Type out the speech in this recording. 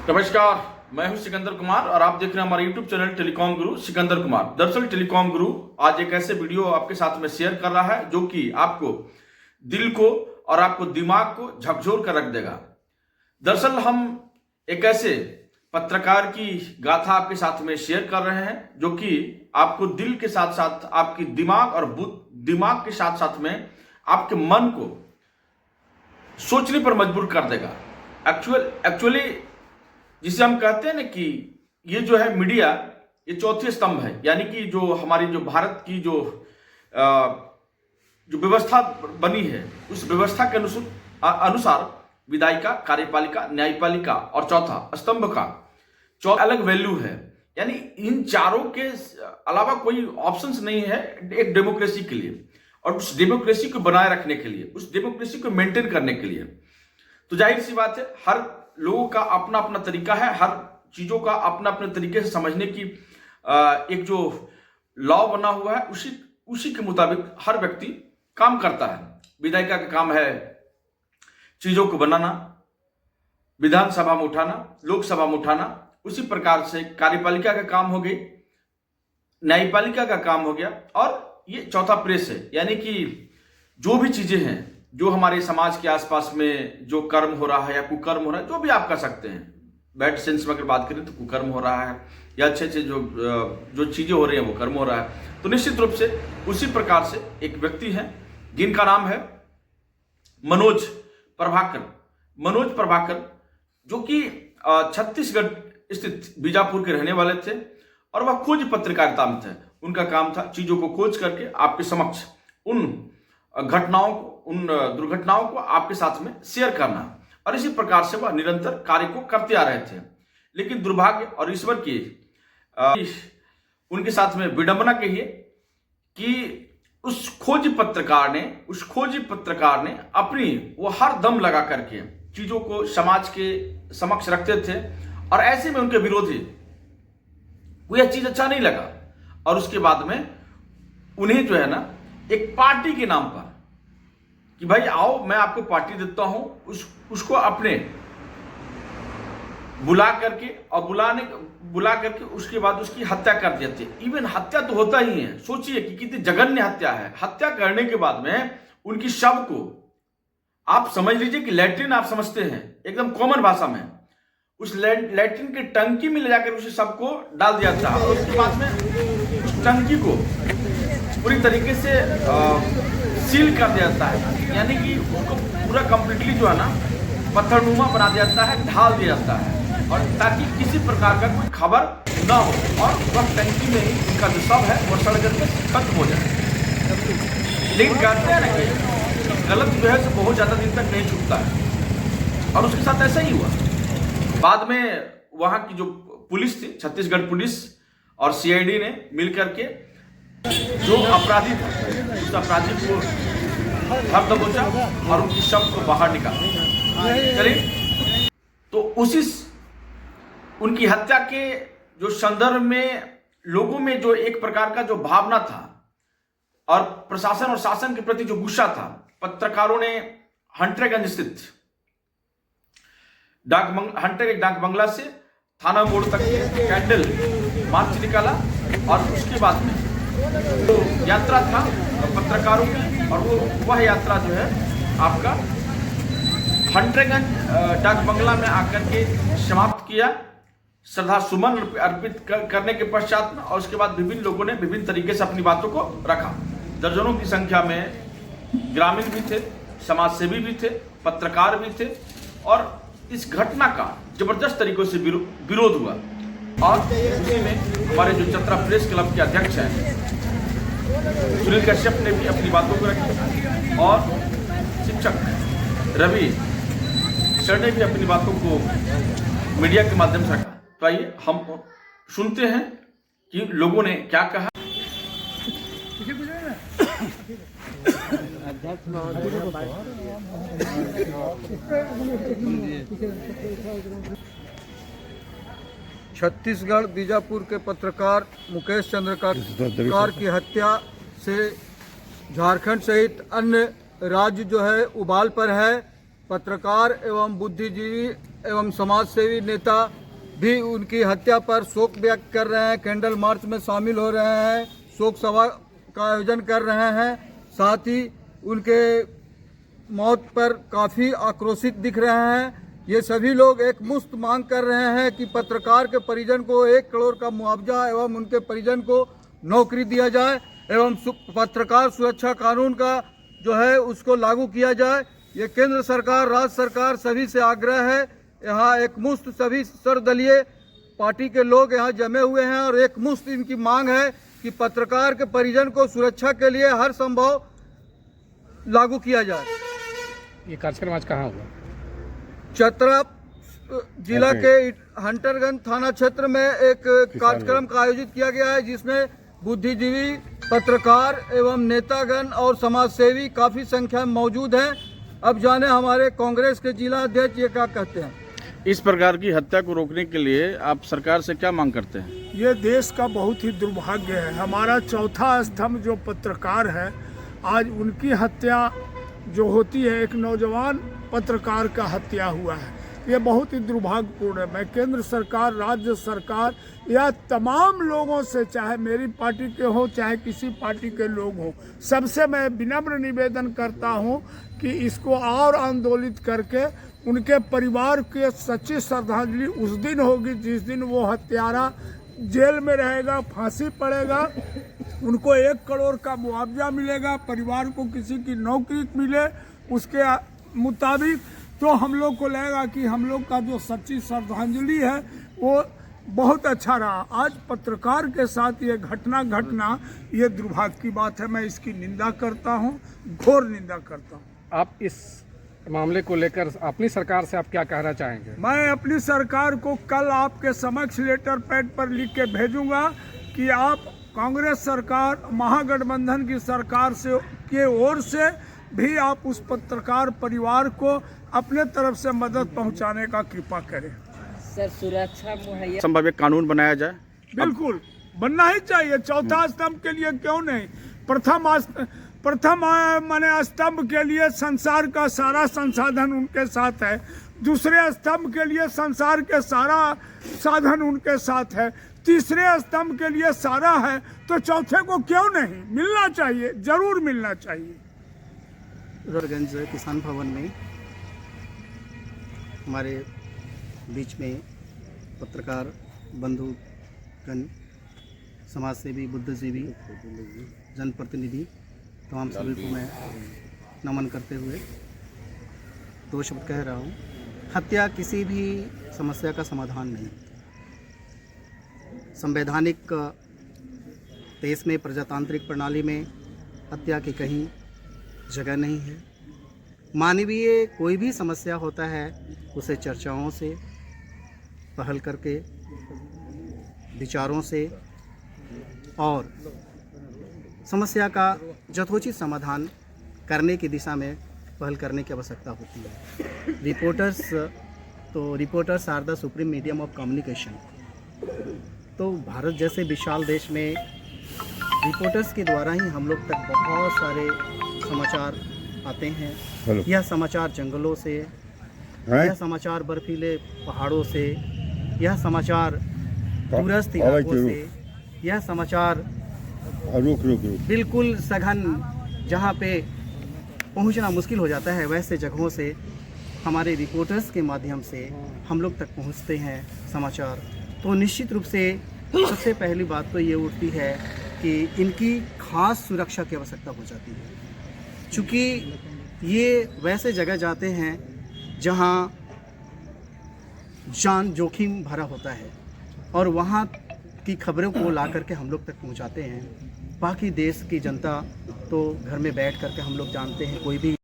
नमस्कार, मैं हूं सिकंदर कुमार और आप देख रहे हैं हमारे YouTube चैनल टेलीकॉम गुरु सिकंदर कुमार। दरअसल टेलीकॉम गुरु आज एक ऐसे वीडियो आपके साथ में शेयर कर रहा है जो कि आपको दिल को और आपको दिमाग को झकझोर कर रख देगा। दरअसल हम एक ऐसे पत्रकार की गाथा आपके साथ में शेयर कर रहे हैं जो कि आपको दिल के साथ साथ आपकी दिमाग के साथ साथ में आपके मन को सोचने पर मजबूर कर देगा। एक्चुअली जिसे हम कहते हैं ना कि ये जो है मीडिया, ये चौथे स्तंभ है, यानी कि जो हमारी जो भारत की जो व्यवस्था बनी है उस व्यवस्था के अनुसार विधायिका, कार्यपालिका, न्यायपालिका और चौथा स्तंभ का अलग वैल्यू है। यानी इन चारों के अलावा कोई ऑप्शंस नहीं है एक डेमोक्रेसी के लिए, और उस डेमोक्रेसी को बनाए रखने के लिए, उस डेमोक्रेसी को मेंटेन करने के लिए। तो जाहिर सी बात है, हर लोगों का अपना अपना तरीका है, हर चीजों का अपना अपने तरीके से समझने की एक जो लॉ बना हुआ है उसी के मुताबिक हर व्यक्ति काम करता है। विधायिका का काम है चीजों को बनाना, विधानसभा में उठाना, लोकसभा में उठाना। उसी प्रकार से कार्यपालिका का काम हो गई, न्यायपालिका का काम हो गया, और ये चौथा प्रेस है। यानी कि जो भी चीजें हैं, जो हमारे समाज के आसपास में जो कर्म हो रहा है या कुकर्म हो रहा है, जो भी आप कर सकते हैं, बैड सेंस में अगर बात करें तो कुकर्म हो रहा है, या अच्छे जो चीजें हो रही हैं वो कर्म हो रहा है, तो निश्चित रूप से उसी प्रकार से एक व्यक्ति हैं जिनका नाम है मनोज प्रभाकर, जो कि छत्तीसगढ़ स्थित बीजापुर के रहने वाले थे और वह खोज पत्रकारिता में थे। उनका काम था चीजों को खोज करके आपके समक्ष उन दुर्घटनाओं को आपके साथ में शेयर करना, और इसी प्रकार से वह निरंतर कार्य को करते आ रहे थे। लेकिन दुर्भाग्य और ईश्वर की उनके साथ में विडंबना कहिए कि उस खोजी पत्रकार ने अपनी वो हर दम लगा करके चीजों को समाज के समक्ष रखते थे, और ऐसे में उनके विरोधी को यह चीज अच्छा नहीं लगा, और उसके बाद में उन्हें जो है ना एक पार्टी के नाम पर कि भाई आओ मैं आपको पार्टी देता हूं, उसको अपने बुला करके उसके बाद उसकी हत्या कर देते हैं। इवन हत्या तो होता ही है, सोचिए कि कितनी जघन्य हत्या है। हत्या करने के बाद में उनकी शव को आप समझ लीजिए कि लैट्रिन आप समझते हैं एकदम कॉमन भाषा में, उस लैट्रिन के टंकी में ले जाकर उसे सबको डाल दिया था, और उसके बाद में उस टंकी को पूरी तरीके से सील कर दिया जाता है। यानी कि उसको पूरा कंप्लीटली जो है ना पत्थरनुमा बना दिया जाता है, ढाल दिया जाता है, और ताकि किसी प्रकार का कोई खबर ना हो, और वह टंकी में ही उनका जो शव है वो सड़ करके खत्म हो जाए। लेकिन कहते हैं ना कि गलत जो है तो बहुत ज्यादा दिन तक नहीं छूटता है, और उसके साथ ऐसा ही हुआ। बाद में वहां की जो पुलिस थी, छत्तीसगढ़ पुलिस और CID ने मिलकर के जो अपराधी था उस अपराधी को धर दबोचा और उनकी शव को बाहर निकाला। चलिए, तो उनकी हत्या के जो संदर्भ में लोगों में जो एक प्रकार का जो भावना था और प्रशासन और शासन के प्रति जो गुस्सा था, पत्रकारों ने हंटरगंज स्थित डाक बंगला से थाना मोड़ तक कैंडल मार्च निकाला, और उसके बाद में तो यात्रा था पत्रकारों की, और वह यात्रा जो है आपका हंटरगंज डाक बंगला में आकर के समाप्त किया, श्रद्धा सुमन अर्पित करने के पश्चात में। और उसके बाद विभिन्न लोगों ने विभिन्न तरीके से अपनी बातों को रखा। दर्जनों की संख्या में ग्रामीण भी थे, समाजसेवी भी थे, पत्रकार भी थे, और इस घटना का जबरदस्त तरीकों से विरोध हुआ। और उसी में हमारे जो चतरा प्रेस क्लब के अध्यक्ष हैं सुनील कश्यप ने भी अपनी बातों को रखी, और शिक्षक रवि सर ने भी अपनी बातों को मीडिया के माध्यम से रखा। तो आइए हम सुनते हैं कि लोगों ने क्या कहा। 'छत्तीसगढ़ बीजापुर के पत्रकार मुकेश चंद्रकार की हत्या से झारखंड सहित अन्य राज्य जो है उबाल पर है। पत्रकार एवं बुद्धिजीवी एवं समाजसेवी नेता भी उनकी हत्या पर शोक व्यक्त कर रहे हैं, कैंडल मार्च में शामिल हो रहे हैं, शोक सभा का आयोजन कर रहे हैं। साथ ही उनके मौत पर काफ़ी आक्रोशित दिख रहे हैं। ये सभी लोग एक मुश्त मांग कर रहे हैं कि पत्रकार के परिजन को 1 करोड़ का मुआवजा एवं उनके परिजन को नौकरी दिया जाए एवं पत्रकार सुरक्षा कानून का जो है उसको लागू किया जाए। ये केंद्र सरकार, राज्य सरकार सभी से आग्रह है। यहाँ एक मुश्त सभी सर्वदलीय पार्टी के लोग यहाँ जमे हुए हैं और एक मुश्त इनकी मांग है कि पत्रकार के परिजन को सुरक्षा के लिए हर संभव लागू किया जाए। ये कार्यक्रम आज कहाँ हुआ? चतरा जिला के हंटरगंज थाना क्षेत्र में एक कार्यक्रम का आयोजित किया गया है, जिसमें बुद्धिजीवी, पत्रकार एवं नेतागण और समाजसेवी काफी संख्या में मौजूद हैं। अब जाने हमारे कांग्रेस के जिला अध्यक्ष ये क्या कहते हैं। इस प्रकार की हत्या को रोकने के लिए आप सरकार से क्या मांग करते हैं? ये देश का बहुत ही दुर्भाग्य है। हमारा चौथा स्तंभ जो पत्रकार है, आज उनकी हत्या जो होती है, एक नौजवान पत्रकार का हत्या हुआ है। ये बहुत ही दुर्भाग्यपूर्ण है। मैं केंद्र सरकार, राज्य सरकार या तमाम लोगों से, चाहे मेरी पार्टी के हो चाहे किसी पार्टी के लोग हों, सबसे मैं विनम्र निवेदन करता हूं कि इसको और आंदोलित करके उनके परिवार के सच्ची श्रद्धांजलि उस दिन होगी जिस दिन वो हत्यारा जेल में रहेगा, फांसी पड़ेगा, उनको 1 करोड़ का मुआवजा मिलेगा, परिवार को किसी की नौकरी मिले, उसके मुताबिक तो हम लोग को लगेगा कि हम लोग का जो सच्ची श्रद्धांजलि है वो बहुत अच्छा रहा। आज पत्रकार के साथ ये घटना ये दुर्भाग्य की बात है। मैं इसकी निंदा करता हूँ, घोर निंदा करता हूँ। आप इस मामले को लेकर अपनी सरकार से आप क्या कहना चाहेंगे? मैं अपनी सरकार को कल आपके समक्ष लेटर पैड पर लिख के भेजूंगा कि आप कांग्रेस सरकार, महागठबंधन की सरकार से के ओर से भी आप उस पत्रकार परिवार को अपने तरफ से मदद पहुंचाने का कृपा करें। सर, सुरक्षा मुहैया संभव एक कानून बनाया जाए। बिल्कुल बनना ही चाहिए। चौथा स्तंभ के लिए क्यों नहीं? प्रथम माने स्तंभ के लिए संसार का सारा संसाधन उनके साथ है, दूसरे स्तंभ के लिए संसार के सारा साधन उनके साथ है, तीसरे स्तंभ के लिए सारा है, तो चौथे को क्यों नहीं? मिलना चाहिए, जरूर मिलना चाहिए। रगंज किसान भवन में हमारे बीच में पत्रकार बंधुगण, समाजसेवी, बुद्धिजीवी, जनप्रतिनिधि, तमाम सभी को मैं नमन करते हुए 2 शब्द कह रहा हूँ। हत्या किसी भी समस्या का समाधान नहीं। संवैधानिक देश में, प्रजातांत्रिक प्रणाली में हत्या की कहीं जगह नहीं है। मानवीय कोई भी समस्या होता है उसे चर्चाओं से, पहल करके, विचारों से और समस्या का यथोचित समाधान करने की दिशा में पहल करने की आवश्यकता होती है। Reporters are the supreme medium of communication. तो भारत जैसे विशाल देश में रिपोर्टर्स के द्वारा ही हम लोग तक बहुत सारे समाचार आते हैं। यह समाचार जंगलों से, यह समाचार बर्फीले पहाड़ों से, यह समाचार दूरस्थ इलाकों से, यह समाचार बिल्कुल सघन जहाँ पे पहुँचना मुश्किल हो जाता है वैसे जगहों से हमारे रिपोर्टर्स के माध्यम से हम लोग तक पहुँचते हैं समाचार। तो निश्चित रूप से सबसे पहली बात तो ये उठती है कि इनकी खास सुरक्षा की आवश्यकता हो जाती है, चूँकि ये वैसे जगह जाते हैं जहाँ जान जोखिम भरा होता है और वहाँ की खबरों को ला करके हम लोग तक पहुँचाते हैं। बाकी देश की जनता तो घर में बैठ करके हम लोग जानते हैं, कोई भी